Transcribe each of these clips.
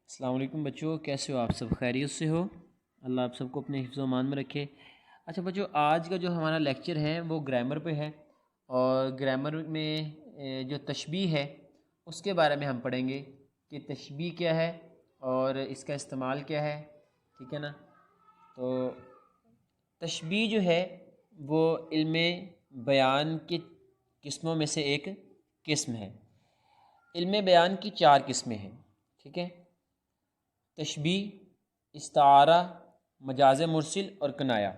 السلام علیکم بچوں، کیسے ہو آپ سب؟ خیریت سے ہو؟ اللہ آپ سب کو اپنے حفظ و امان میں رکھے۔ اچھا بچوں، آج کا جو ہمارا لیکچر ہے وہ گرامر پہ ہے، اور گرامر میں جو تشبیہ ہے اس کے بارے میں ہم پڑھیں گے کہ تشبیہ کیا ہے اور اس کا استعمال کیا ہے، ٹھیک ہے نا؟ تو تشبیہ جو ہے وہ علم بیان کی قسموں میں سے ایک قسم ہے۔ علم بیان کی 4 قسمیں ہیں، ٹھیک ہے؟ تشبیہ، استعارہ، مجاز مرسل اور کنایہ۔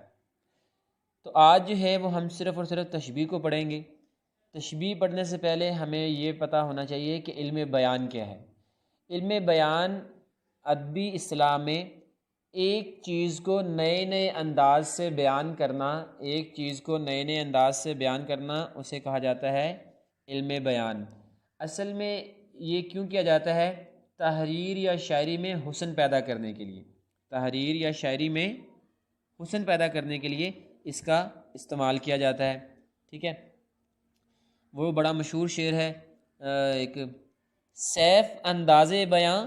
تو آج جو ہے وہ ہم صرف اور صرف تشبیہ کو پڑھیں گے۔ تشبیہ پڑھنے سے پہلے ہمیں یہ پتہ ہونا چاہیے کہ علم بیان کیا ہے۔ علم بیان ادبی اصطلاح میں ایک چیز کو نئے نئے انداز سے بیان کرنا، اسے کہا جاتا ہے علم بیان۔ اصل میں یہ کیوں کیا جاتا ہے؟ تحریر یا شاعری میں حسن پیدا کرنے کے لیے، اس کا استعمال کیا جاتا ہے، ٹھیک ہے؟ وہ بڑا مشہور شعر ہے، ایک سیف انداز بیاں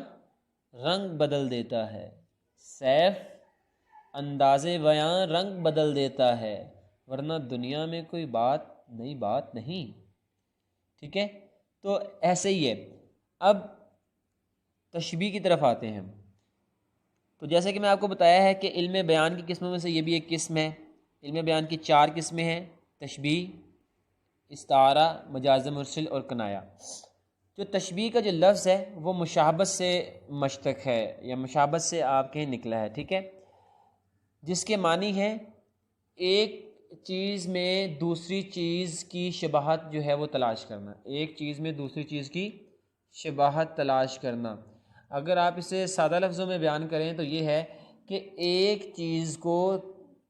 رنگ بدل دیتا ہے، سیف انداز بیاں رنگ بدل دیتا ہے، ورنہ دنیا میں کوئی نئی بات نہیں، ٹھیک ہے؟ تو ایسے ہی ہے۔ اب تشبیہ کی طرف آتے ہیں ہم۔ تو جیسے کہ میں آپ کو بتایا ہے کہ علم بیان کی قسموں میں سے یہ بھی ایک قسم ہے۔ علم بیان کی 4 قسمیں ہیں: تشبیہ، استعارہ، مجاز مرسل اور کنایہ۔ جو تشبیہ کا جو لفظ ہے وہ مشابہت سے مشتق ہے، یا مشابہت سے آپ کہیں نکلا ہے، ٹھیک ہے؟ جس کے معنی ہے ایک چیز میں دوسری چیز کی شباہت جو ہے وہ تلاش کرنا، اگر آپ اسے سادہ لفظوں میں بیان کریں تو یہ ہے کہ ایک چیز کو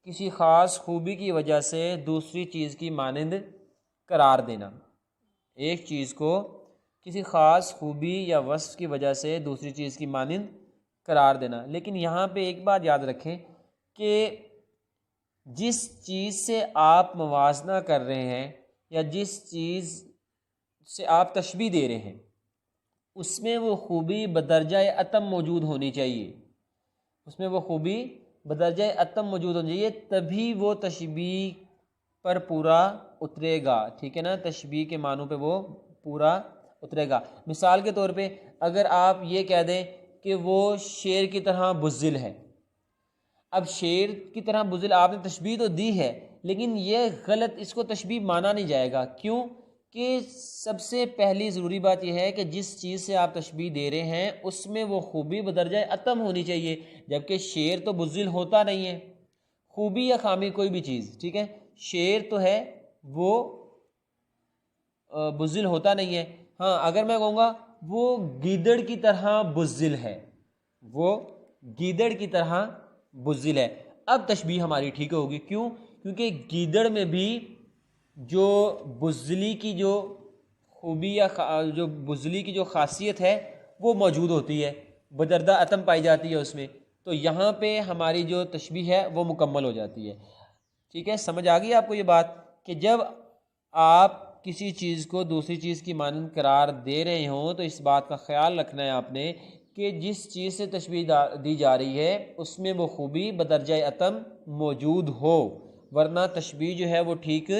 کسی خاص خوبی کی وجہ سے دوسری چیز کی مانند قرار دینا، ایک چیز کو کسی خاص خوبی یا وصف کی وجہ سے دوسری چیز کی مانند قرار دینا۔ لیکن یہاں پہ ایک بات یاد رکھیں کہ جس چیز سے آپ موازنہ کر رہے ہیں یا جس چیز سے آپ تشبیہ دے رہے ہیں اس میں وہ خوبی بدرجہ اتم موجود ہونی چاہیے، تبھی وہ تشبیہ پر پورا اترے گا، ٹھیک ہے نا؟ تشبیہ کے معنوں پہ وہ پورا اترے گا۔ مثال کے طور پہ اگر آپ یہ کہہ دیں کہ وہ شیر کی طرح بزدل ہے، اب شیر کی طرح بزدل آپ نے تشبیہ تو دی ہے، لیکن یہ غلط، اس کو تشبیہ مانا نہیں جائے گا۔ کیوں؟ کہ سب سے پہلی ضروری بات یہ ہے کہ جس چیز سے آپ تشبیہ دے رہے ہیں اس میں وہ خوبی بدرجہ اتم ہونی چاہیے، جبکہ شیر تو بزدل ہوتا نہیں ہے، خوبی یا خامی کوئی بھی چیز، ٹھیک ہے؟ شیر تو ہے وہ بزدل ہوتا نہیں ہے۔ ہاں، اگر میں کہوں گا وہ گیدڑ کی طرح بزدل ہے، اب تشبیہ ہماری ٹھیک ہوگی۔ کیوں؟ کیونکہ گیدڑ میں بھی جو بزدلی کی جو خوبی یا جو بزدلی کی جو خاصیت ہے وہ موجود ہوتی ہے، بدردہ اتم پائی جاتی ہے اس میں، تو یہاں پہ ہماری جو تشبیہ ہے وہ مکمل ہو جاتی ہے، ٹھیک ہے؟ سمجھ آ گئی آپ کو یہ بات کہ جب آپ کسی چیز کو دوسری چیز کی مانند قرار دے رہے ہوں تو اس بات کا خیال رکھنا ہے آپ نے کہ جس چیز سے تشبیہ دی جا رہی ہے اس میں وہ خوبی بدرجہ اتم موجود ہو، ورنہ تشبیہ جو ہے وہ ٹھیک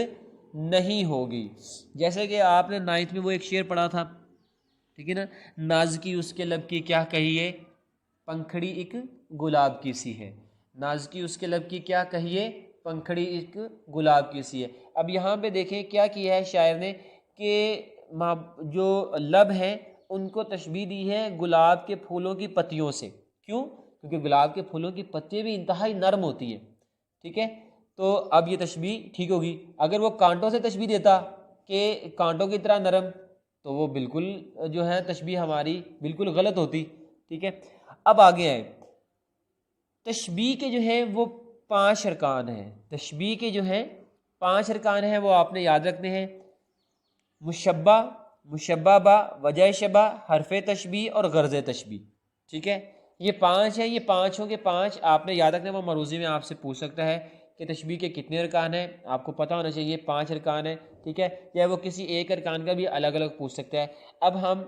نہیں ہوگی۔ جیسے کہ آپ نے 9th میں وہ ایک شعر پڑھا تھا، ٹھیک ہے نا؟ نازکی اس کے لب کی کیا کہیے، پنکھڑی ایک گلاب کی سی ہے، نازکی اس کے لب کی کیا کہیے، پنکھڑی ایک گلاب کی سی ہے۔ اب یہاں پہ دیکھیں کیا کیا ہے شاعر نے کہ جو لب ہیں ان کو تشبیہ دی ہے گلاب کے پھولوں کی پتیوں سے۔ کیوں؟ کیونکہ گلاب کے پھولوں کی پتیاں بھی انتہائی نرم ہوتی ہیں، ٹھیک ہے؟ تو اب یہ تشبیہ ٹھیک ہوگی۔ اگر وہ کانٹوں سے تشبیہ دیتا کہ کانٹوں کی طرح نرم، تو وہ بالکل جو ہے تشبیہ ہماری بالکل غلط ہوتی، ٹھیک ہے؟ اب آگے آئے، تشبیہ کے جو ہیں وہ 5 ارکان ہیں، تشبیہ کے جو ہیں 5 ارکان ہیں، وہ آپ نے یاد رکھنے ہیں: مشبہ، مشبہ با، وجہ شبہ، حرف تشبیہ اور غرض تشبیہ، ٹھیک ہے؟ یہ 5 ہیں، یہ 5 کے 5 آپ نے یاد رکھنے۔ وہ مروزی میں آپ سے پوچھ سکتا ہے کہ تشبیہ کے کتنے ارکان ہیں، آپ کو پتہ ہونا چاہیے 5 ارکان ہیں، ٹھیک ہے؟ یا وہ کسی ایک ارکان کا بھی الگ الگ پوچھ سکتا ہے۔ اب ہم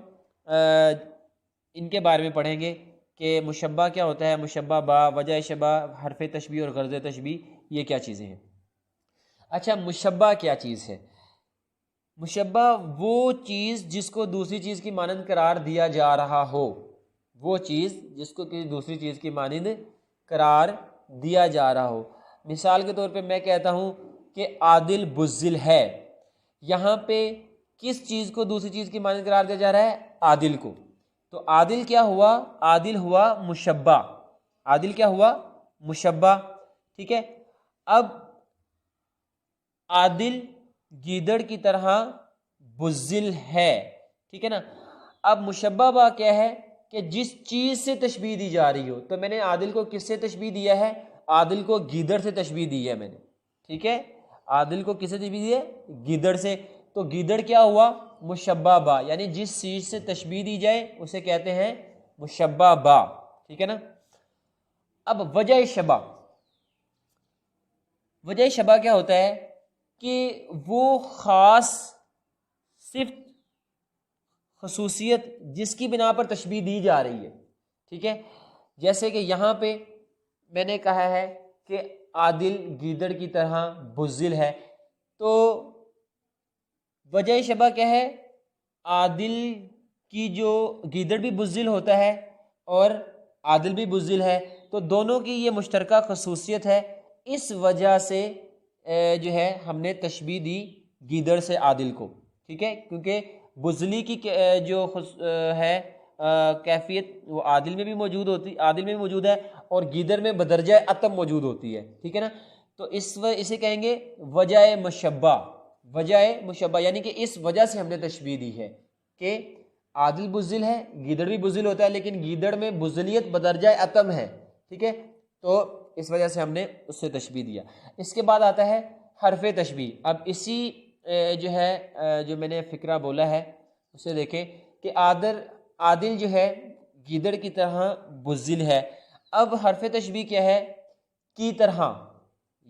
ان کے بارے میں پڑھیں گے کہ مشبہ کیا ہوتا ہے، مشبہ با، وجہ شبہ، حرف تشبیہ اور غرض تشبیہ، یہ کیا چیزیں ہیں؟ اچھا، مشبہ کیا چیز ہے؟ مشبہ وہ چیز جس کو دوسری چیز کی مانند قرار دیا جا رہا ہو، وہ چیز جس کو کسی دوسری چیز کی مانند قرار دیا جا رہا ہو۔ مثال کے طور پہ میں کہتا ہوں کہ عادل بزدل ہے، یہاں پہ کس چیز کو دوسری چیز کی مانند قرار دیا جا رہا ہے؟ عادل کو۔ تو عادل کیا ہوا؟ عادل ہوا مشبہ، عادل کیا ہوا؟ مشبہ، ٹھیک ہے۔ اب عادل گیدڑ کی طرح بزدل ہے، ٹھیک ہے نا۔ اب مشبہ با کیا ہے کہ جس چیز سے تشبیہ دی جا رہی ہو، تو میں نے عادل کو کس سے تشبیہ دیا ہے؟ عادل کو گیدڑ سے تشبیہ دی ہے میں نے، ٹھیک ہے۔ عادل کو کس سے تشبیہ دی ہے؟ گیدڑ سے۔ تو گیدڑ کیا ہوا؟ مشبہ با، یعنی جس چیز سے تشبیہ دی جائے اسے کہتے ہیں مشبہ با، ٹھیک ہے نا۔ اب وجہ شبہ، وجہ شبہ کیا ہوتا ہے کہ وہ خاص صفت، خصوصیت جس کی بنا پر تشبیہ دی جا رہی ہے، ٹھیک ہے۔ جیسے کہ یہاں پہ میں نے کہا ہے کہ عادل گیدڑ کی طرح بزدل ہے، تو وجہ شبہ کیا ہے؟ عادل کی جو گیدڑ بھی بزدل ہوتا ہے اور عادل بھی بزدل ہے، تو دونوں کی یہ مشترکہ خصوصیت ہے، اس وجہ سے جو ہے ہم نے تشبیہ دی گیدڑ سے عادل کو، ٹھیک ہے۔ کیونکہ بزدلی کی جو ہے کیفیت وہ عادل میں بھی موجود ہوتی، عادل میں بھی موجود ہے، اور گیدڑ میں بدرجہ اتم موجود ہوتی ہے، ٹھیک ہے نا۔ تو اسے کہیں گے وجہ مشبہ، وجہ مشبہ، یعنی کہ اس وجہ سے ہم نے تشبیہ دی ہے کہ عادل بزدل ہے، گیدڑ بھی بزدل ہوتا ہے، لیکن گیدڑ میں بزدلیت بدرجہ اتم ہے، ٹھیک ہے۔ تو اس وجہ سے ہم نے اس سے تشبیہ دیا۔ اس کے بعد آتا ہے حرف تشبیہ۔ اب اسی جو ہے جو میں نے فقرہ بولا ہے اسے دیکھیں کہ عادل جو ہے گیدڑ کی طرح بزدل ہے۔ اب حرف تشبیہ کیا ہے؟ کی طرح،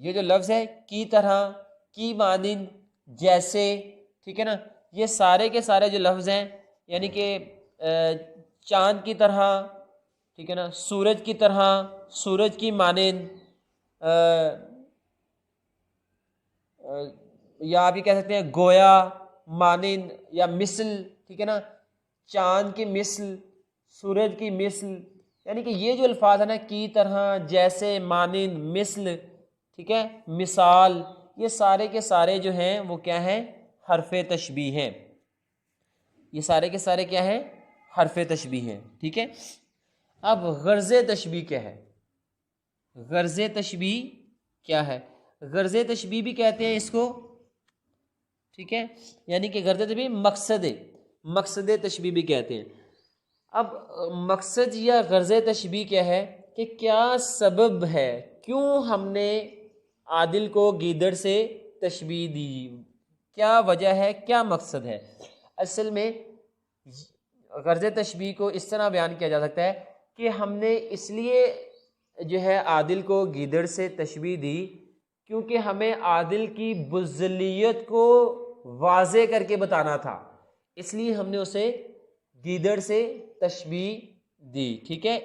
یہ جو لفظ ہے کی طرح، کی مانند، جیسے، ٹھیک ہے نا۔ یہ سارے کے سارے جو لفظ ہیں، یعنی کہ چاند کی طرح، ٹھیک ہے نا، سورج کی طرح، سورج کی مانند، یا آپ یہ کہہ سکتے ہیں گویا، مانند یا مثل، ٹھیک ہے نا، چاند کی مثل، سورج کی مثل، یعنی کہ یہ جو الفاظ ہیں نا، کی طرح، جیسے، مانند، مثل، ٹھیک ہے، مثال، یہ سارے کے سارے جو ہیں وہ کیا ہیں؟ حرف تشبیہ ہیں۔ یہ سارے کے سارے کیا ہیں؟ حرف تشبیہ ہیں، ٹھیک ہے۔ اب غرض تشبیہ کیا ہے؟ غرض تشبیہ کیا ہے؟ غرض تشبیہ بھی کہتے ہیں اس کو، ٹھیک ہے، یعنی کہ غرض تشبیہ مقصد تشبیہ بھی کہتے ہیں۔ اب مقصد یا غرض تشبیہ کیا ہے کہ کیا سبب ہے، کیوں ہم نے عادل کو گیدڑ سے تشبیہ دی، کیا وجہ ہے، کیا مقصد ہے؟ اصل میں غرض تشبیہ کو اس طرح بیان کیا جا سکتا ہے کہ ہم نے اس لیے جو ہے عادل کو گیدڑ سے تشبیہ دی کیونکہ ہمیں عادل کی بزدلیت کو واضح کر کے بتانا تھا، اس لیے ہم نے اسے گیدڑ سے تشبیہ دی، ٹھیک ہے۔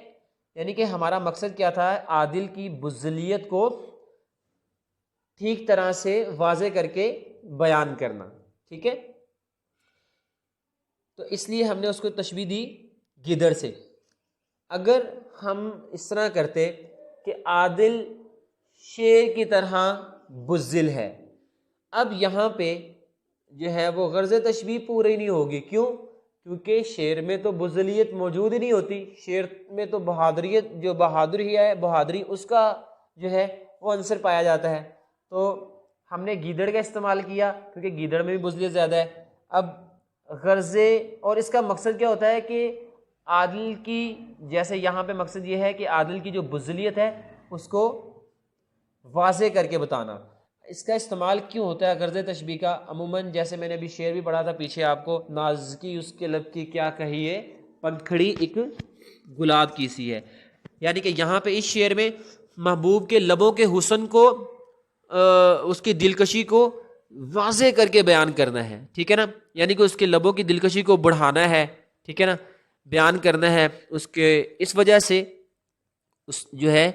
یعنی کہ ہمارا مقصد کیا تھا؟ عادل کی بزدلیت کو ٹھیک طرح سے واضح کر کے بیان کرنا، ٹھیک ہے۔ تو اس لیے ہم نے اس کو تشبیہ دی گیدڑ سے۔ اگر ہم اس طرح کرتے کہ عادل شیر کی طرح بزدل ہے، اب یہاں پہ جو ہے وہ غرض تشبیہ پوری نہیں ہوگی، کیوں؟ کیونکہ شیر میں تو بزدلیت موجود ہی نہیں ہوتی، شیر میں تو بہادریت، جو بہادری ہے، بہادری اس کا جو ہے وہ عنصر پایا جاتا ہے، تو ہم نے گیدڑ کا استعمال کیا کیونکہ گیدڑ میں بھی بزدلیت زیادہ ہے۔ اب غرض، اور اس کا مقصد کیا ہوتا ہے کہ عادل کی، جیسے یہاں پہ مقصد یہ ہے کہ عادل کی جو بزدلیت ہے اس کو واضح کر کے بتانا۔ اس کا استعمال کیوں ہوتا ہے غرض تشبیہ کا؟ عموماً جیسے میں نے ابھی شعر بھی پڑھا تھا پیچھے آپ کو، ناز کی اس کے لب کی کیا کہیے، پنکھڑی ایک گلاب کی سی ہے، یعنی کہ یہاں پہ اس شعر میں محبوب کے لبوں کے حسن کو، اس کی دلکشی کو واضح کر کے بیان کرنا ہے، ٹھیک ہے نا، یعنی کہ اس کے لبوں کی دلکشی کو بڑھانا ہے، ٹھیک ہے نا، بیان کرنا ہے اس کے، اس وجہ سے اس جو ہے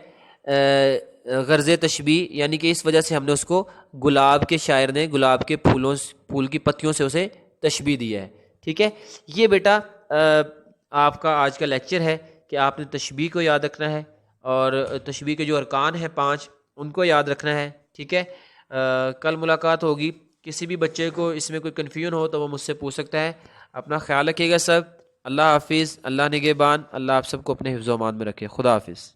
غرض تشبیہ، یعنی کہ اس وجہ سے ہم نے اس کو گلاب کے شاعر نے گلاب کے پھول کی پتیوں سے اسے تشبیہ دیا ہے. ٹھیک ہے، یہ بیٹا آپ کا آج کا لیکچر ہے کہ آپ نے تشبیہ کو یاد رکھنا ہے اور تشبیہ کے جو ارکان ہیں 5 ان کو یاد رکھنا ہے. ٹھیک ہے، کل ملاقات ہوگی. کسی بھی بچے کو اس میں کوئی کنفیوژن ہو تو وہ مجھ سے پوچھ سکتا ہے. اپنا خیال رکھیے گا سب. اللہ حافظ، اللہ نگہبان. اللہ آپ سب کو اپنے حفظ و امان میں رکھے. خدا حافظ.